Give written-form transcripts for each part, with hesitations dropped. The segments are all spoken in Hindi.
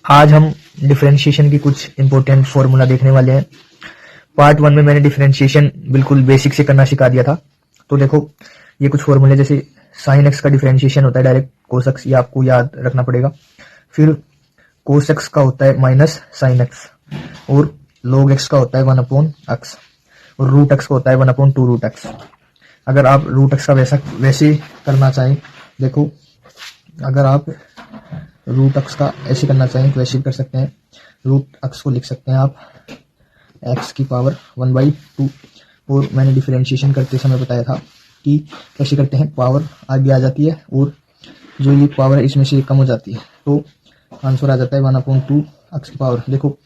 आज हम डिफरेंशिएशन की कुछ इंपॉर्टेंट फॉर्मूला देखने वाले हैं। पार्ट 1 में मैंने डिफरेंशिएशन बिल्कुल बेसिक से करना सिखा दिया था। तो देखो ये कुछ फॉर्मूले, जैसे साइन एक्स का डिफरेंशिएशन होता है डायरेक्ट कोस एक्स, ये आपको याद रखना पड़ेगा। फिर कोस एक्स का होता है माइनस साइन एक्स, और लॉग एक्स का होता है 1/x, और रूट एक्स का होता है 1/2 रूट एक्स। अगर आप रूट एक्स का वैसे करना चाहें, देखो अगर आप रूट एक्स का ऐसे करना चाहें तो ऐसे कर सकते हैं। रूट एक्स को लिख सकते हैं आप एक्स की पावर 1/2, और मैंने डिफरेंशिएशन करते समय बताया था कि कैसे करते हैं, पावर आगे आ जाती है और जो ये पावर है इसमें से कम हो जाती है, तो आंसर आ जाता है 1/2 एक्स की पावर। देखो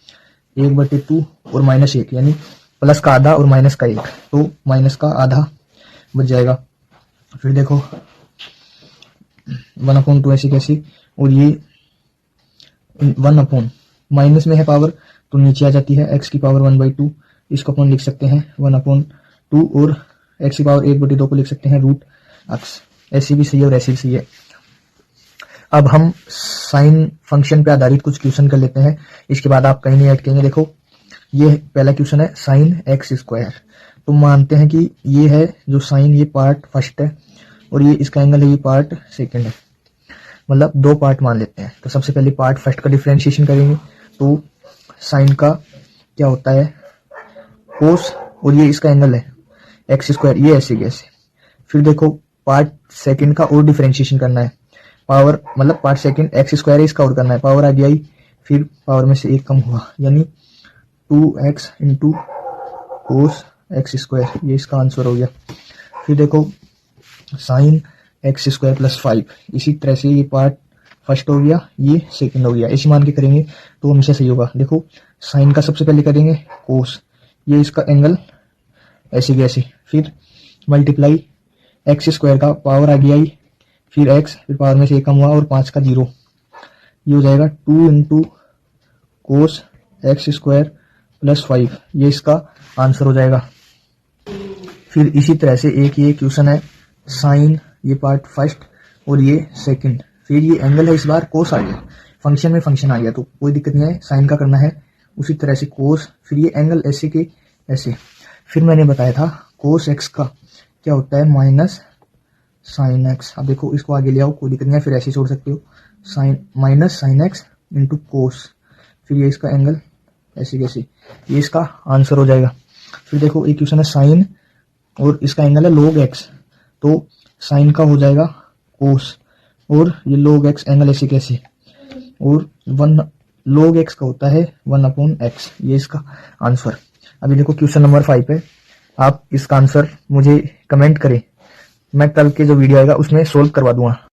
1/2 और -1 यानी प्लस का आधा और माइनस का 1, तो माइनस का आधा बच जाएगा। फिर देखो 1/2 ऐसे कैसे, और ये 1 माइनस में है पावर तो नीचे आ जाती है, एक्स की पावर 1/2, इसको अपन लिख सकते हैं 1/2, और एक्स की पावर 1/2 को लिख सकते हैं रूट एक्स। ऐसी भी सही है और ऐसी भी सही है। अब हम साइन फंक्शन पे आधारित कुछ क्वेश्चन कर लेते हैं, इसके बाद आप कहीं नहीं अटकेंगे। देखो ये पहला क्वेश्चन है साइन एक्स स्क्वायर। तो मानते हैं कि ये है जो साइन, ये पार्ट फर्स्ट है और ये इसका एंगल है, ये पार्ट सेकंड है, मतलब दो पार्ट मान लेते हैं। तो सबसे पहले पार्ट फर्स्ट का डिफरेंशिएशन करेंगे, तो साइन का क्या होता है कोस, और ये इसका एंगल है एक्स स्क्वायर, ये ऐसे कैसे। फिर देखो पार्ट सेकंड का और डिफरेंशिएशन करना है, पावर मतलब पार्ट सेकंड एक्स स्क्वायर है, इसका और करना है, पावर आगे आई, फिर पावर में से एक कम हुआ, यानी 2x into cos x square, ये इसका आंसर हो गया। फिर देखो साइन एक्स स्क्वायर प्लस 5, इसी तरह से ये पार्ट फर्स्ट हो गया, ये सेकंड हो गया, ऐसे मान के करेंगे तो हमेशा सही होगा। देखो साइन का सबसे पहले करेंगे कोस, ये इसका एंगल ऐसे कैसे, फिर मल्टीप्लाई एक्स स्क्वायर का पावर आगे आई, फिर एक्स, फिर पावर में से एक कम हुआ और 5 का 0, ये हो जाएगा 2 into cos x square plus 5, ये इसका आंसर हो जाएगा। फिर इसी तरह से एक ये क्वेश्चन है साइन, ये पार्ट फर्स्ट और ये सेकंड, फिर ये एंगल है, इस बार कोस आ गया, फंक्शन में फंक्शन आ गया तो कोई दिक्कत नहीं है, साइन का करना है उसी तरह से कोस, फिर ये एंगल ऐसे के ऐसे। फिर मैंने बताया था कोस एक्स का क्या होता है माइनस साइन एक्स। अब देखो इसको आगे ले आओ, कोई दिक्कत नहीं है, फिर ऐसे छोड़ सकते हो, sine minus sine x into cos, फिर ये इसका एंगल ऐसे कैसे, ये इसका आंसर हो जाएगा। फिर देखो एक क्वेश्चन है साइन और इसका एंगल है लॉग एक्स, तो साइन का हो जाएगा कोस, और ये लॉग एक्स एंगल ऐसे कैसे, और 1 लॉग एक्स का होता है 1/x, ये इसका आंसर। अभी देखो क्वेश्चन नंबर 5 है, आप इसका आंसर मुझे कमेंट करें, मैं कल के जो वीडियो आएगा उसमें सोल्व करवा दूंगा।